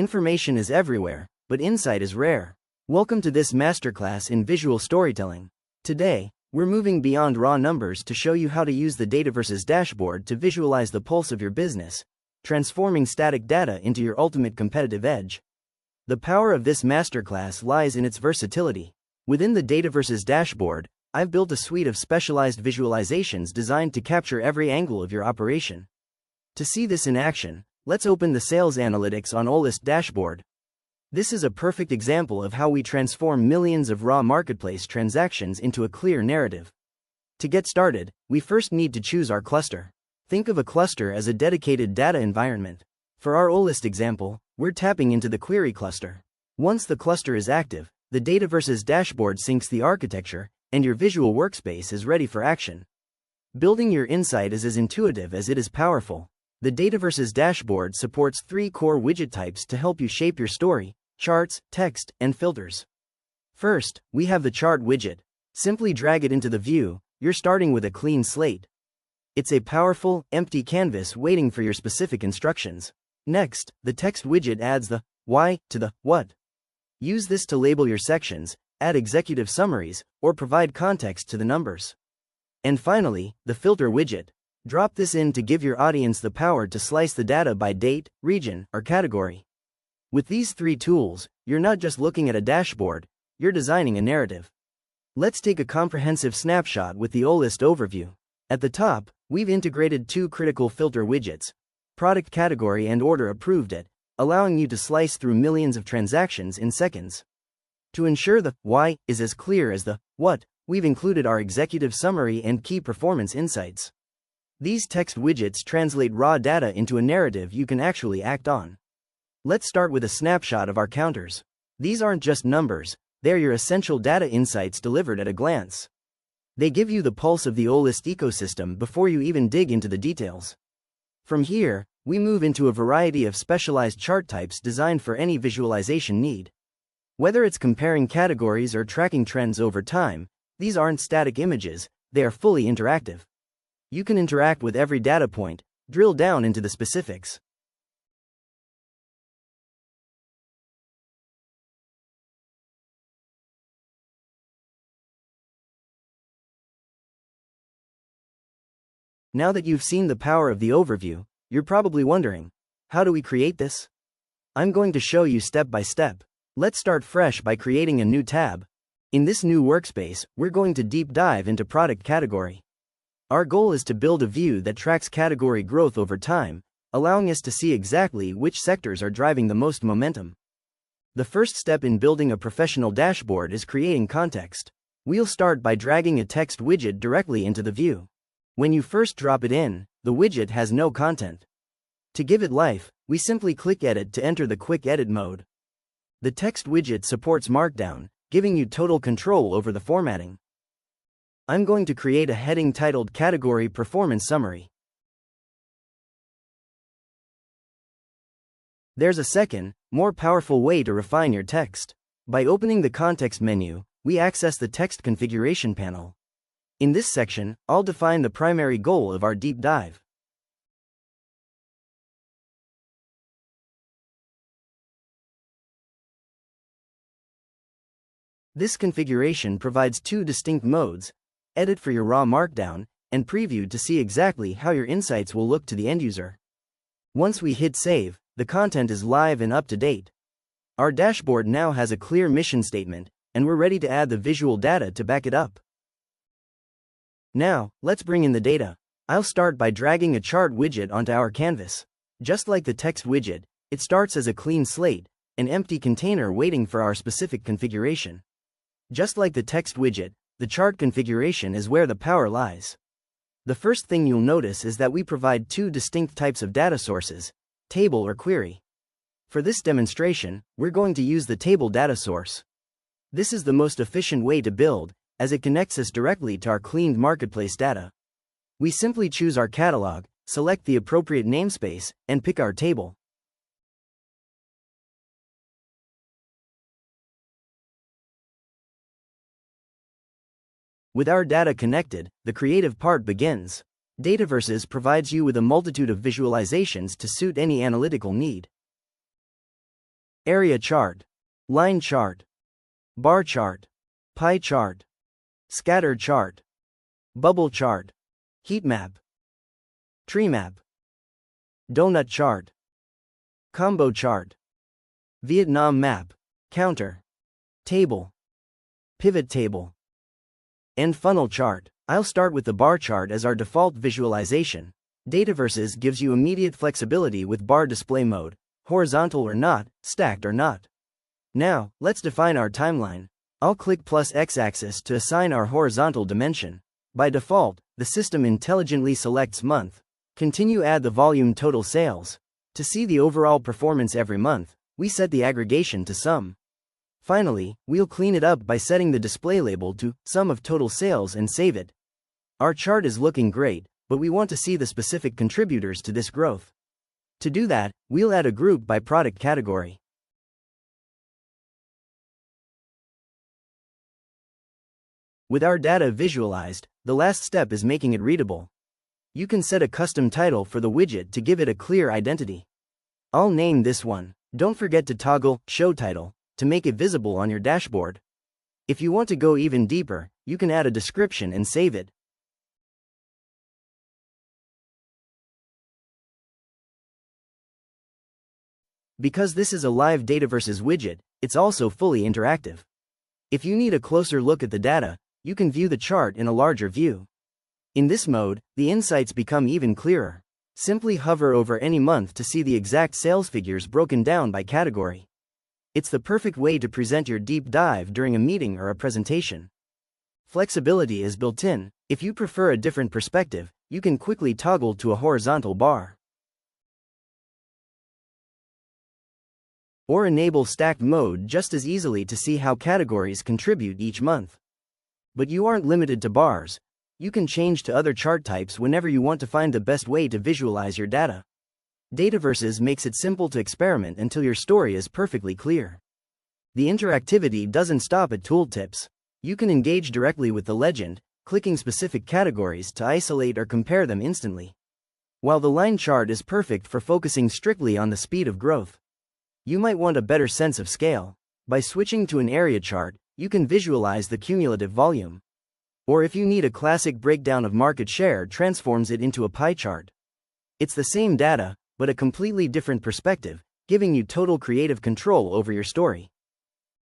Information is everywhere, but insight is rare. Welcome to this masterclass in visual storytelling. Today, we're moving beyond raw numbers to show you how to use the Dataverses Dashboard to visualize the pulse of your business, transforming static data into your ultimate competitive edge. The power of this masterclass lies in its versatility. Within the Dataverses Dashboard, I've built a suite of specialized visualizations designed to capture every angle of your operation. To see this in action, let's open the Sales Analytics on Analyst dashboard. This is a perfect example of how we transform millions of raw marketplace transactions into a clear narrative. To get started, we first need to choose our cluster. Think of a cluster as a dedicated data environment. For our Analyst example, we're tapping into the query cluster. Once the cluster is active, the Dataverses Dashboard syncs the architecture, and your visual workspace is ready for action. Building your insight is as intuitive as it is powerful. The Dataverses Dashboard supports 3 core widget types to help you shape your story: charts, text, and filters. First, we have the chart widget. Simply drag it into the view, you're starting with a clean slate. It's a powerful, empty canvas waiting for your specific instructions. Next, the text widget adds the why to the what. Use this to label your sections, add executive summaries, or provide context to the numbers. And finally, the filter widget. Drop this in to give your audience the power to slice the data by date, region, or category. With these 3 tools, you're not just looking at a dashboard, you're designing a narrative. Let's take a comprehensive snapshot with the Analyst overview. At the top, we've integrated 2 critical filter widgets: product category and order approved at, allowing you to slice through millions of transactions in seconds. To ensure the why is as clear as the what, we've included our executive summary and key performance insights. These text widgets translate raw data into a narrative you can actually act on. Let's start with a snapshot of our counters. These aren't just numbers, they're your essential data insights delivered at a glance. They give you the pulse of the Analyst ecosystem before you even dig into the details. From here, we move into a variety of specialized chart types designed for any visualization need. Whether it's comparing categories or tracking trends over time, these aren't static images, they are fully interactive. You can interact with every data point, drill down into the specifics. Now that you've seen the power of the overview, you're probably wondering, how do we create this? I'm going to show you step by step. Let's start fresh by creating a new tab. In this new workspace, we're going to deep dive into product category. Our goal is to build a view that tracks category growth over time, allowing us to see exactly which sectors are driving the most momentum. The first step in building a professional dashboard is creating context. We'll start by dragging a text widget directly into the view. When you first drop it in, the widget has no content. To give it life, we simply click Edit to enter the quick edit mode. The text widget supports Markdown, giving you total control over the formatting. I'm going to create a heading titled Category Performance Summary. There's a second, more powerful way to refine your text. By opening the context menu, we access the text configuration panel. In this section, I'll define the primary goal of our deep dive. This configuration provides 2 distinct modes: edit for your raw markdown, and preview to see exactly how your insights will look to the end user. Once we hit save, the content is live and up to date. Our dashboard now has a clear mission statement, and we're ready to add the visual data to back it up. Now, let's bring in the data. I'll start by dragging a chart widget onto our canvas. Just like the text widget, it starts as a clean slate, an empty container waiting for our specific configuration. Just like the text widget, the chart configuration is where the power lies. The first thing you'll notice is that we provide 2 distinct types of data sources: table or query. For this demonstration, we're going to use the table data source. This is the most efficient way to build, as it connects us directly to our cleaned marketplace data. We simply choose our catalog, select the appropriate namespace, and pick our table. With our data connected, the creative part begins. Dataverses provides you with a multitude of visualizations to suit any analytical need. area chart, line chart, bar chart, pie chart, scatter chart, bubble chart, heat map, tree map, donut chart, combo chart, Vietnam map, counter, table, pivot table, and funnel chart. I'll start with the bar chart as our default visualization. Dataverses gives you immediate flexibility with bar display mode, horizontal or not, stacked or not. Now, let's define our timeline. I'll click plus x-axis to assign our horizontal dimension. By default, the system intelligently selects month. Continue add the volume total sales. To see the overall performance every month, we set the aggregation to sum. Finally, we'll clean it up by setting the display label to sum of total sales and save it. Our chart is looking great, but we want to see the specific contributors to this growth. To do that, we'll add a group by product category. With our data visualized, the last step is making it readable. You can set a custom title for the widget to give it a clear identity. I'll name this one. Don't forget to toggle Show Title to make it visible on your dashboard. If you want to go even deeper, you can add a description and save it. Because this is a live Dataverses widget, it's also fully interactive. If you need a closer look at the data, you can view the chart in a larger view. In this mode, the insights become even clearer. Simply hover over any month to see the exact sales figures broken down by category. It's the perfect way to present your deep dive during a meeting or a presentation. Flexibility is built in. If you prefer a different perspective, you can quickly toggle to a horizontal bar. Or enable stacked mode just as easily to see how categories contribute each month. But you aren't limited to bars. You can change to other chart types whenever you want to find the best way to visualize your data. Dataverses makes it simple to experiment until your story is perfectly clear. The interactivity doesn't stop at tooltips. You can engage directly with the legend, clicking specific categories to isolate or compare them instantly. While the line chart is perfect for focusing strictly on the speed of growth. You might want a better sense of scale. By switching to an area chart, you can visualize the cumulative volume. Or if you need a classic breakdown of market share, transforms it into a pie chart. It's the same data, but a completely different perspective, giving you total creative control over your story.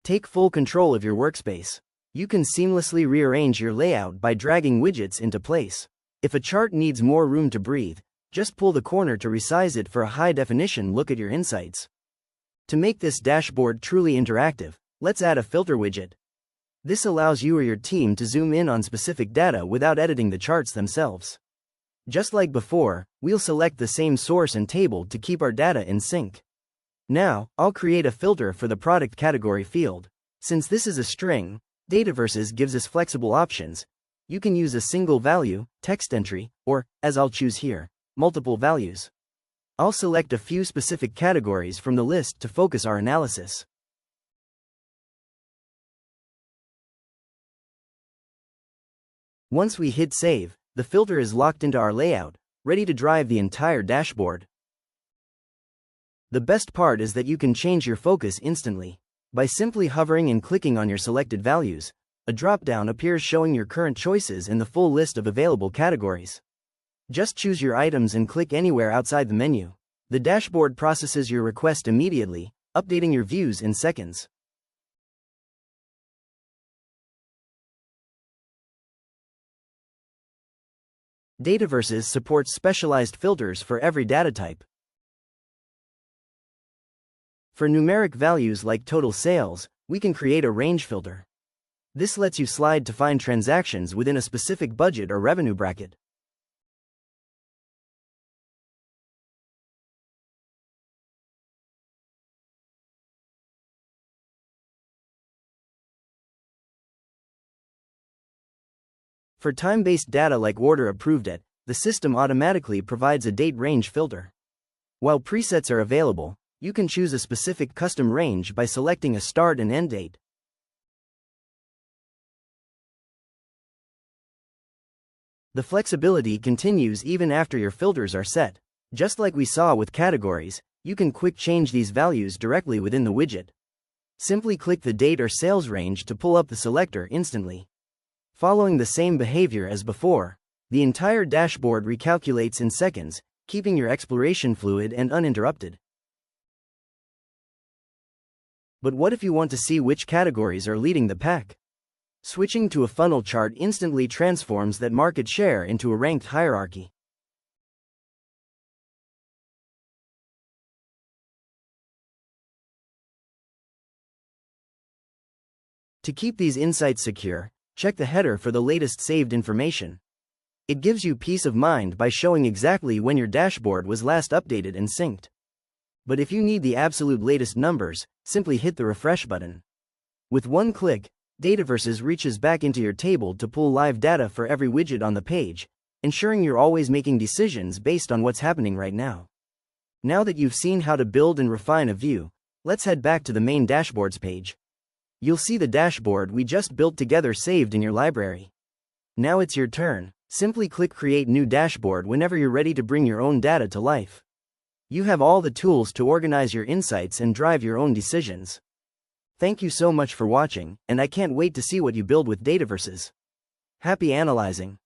Take full control of your workspace. You can seamlessly rearrange your layout by dragging widgets into place. If a chart needs more room to breathe, just pull the corner to resize it for a high-definition look at your insights. To make this dashboard truly interactive, let's add a filter widget. This allows you or your team to zoom in on specific data without editing the charts themselves. Just like before, we'll select the same source and table to keep our data in sync. Now, I'll create a filter for the product category field. Since this is a string, Dataverses gives us flexible options. You can use a single value, text entry, or, as I'll choose here, multiple values. I'll select a few specific categories from the list to focus our analysis. Once we hit save, the filter is locked into our layout, ready to drive the entire dashboard. The best part is that you can change your focus instantly. By simply hovering and clicking on your selected values, a drop-down appears showing your current choices and the full list of available categories. Just choose your items and click anywhere outside the menu. The dashboard processes your request immediately, updating your views in seconds. Dataverses supports specialized filters for every data type. For numeric values like total sales, we can create a range filter. This lets you slide to find transactions within a specific budget or revenue bracket. For time-based data like order approved at, the system automatically provides a date range filter. While presets are available, you can choose a specific custom range by selecting a start and end date. The flexibility continues even after your filters are set. Just like we saw with categories, You can quick change these values directly within the widget. Simply click the date or sales range to pull up the selector instantly. Following the same behavior as before, the entire dashboard recalculates in seconds, keeping your exploration fluid and uninterrupted. But what if you want to see which categories are leading the pack? Switching to a funnel chart instantly transforms that market share into a ranked hierarchy. To keep these insights secure, check the header for the latest saved information. It gives you peace of mind by showing exactly when your dashboard was last updated and synced. But if you need the absolute latest numbers, simply hit the refresh button. With one click, Dataverses reaches back into your table to pull live data for every widget on the page, ensuring you're always making decisions based on what's happening right now. Now that you've seen how to build and refine a view, let's head back to the main dashboards page. You'll see the dashboard we just built together saved in your library. Now it's your turn. Simply click Create New Dashboard whenever you're ready to bring your own data to life. You have all the tools to organize your insights and drive your own decisions. Thank you so much for watching, and I can't wait to see what you build with Dataverses. Happy analyzing!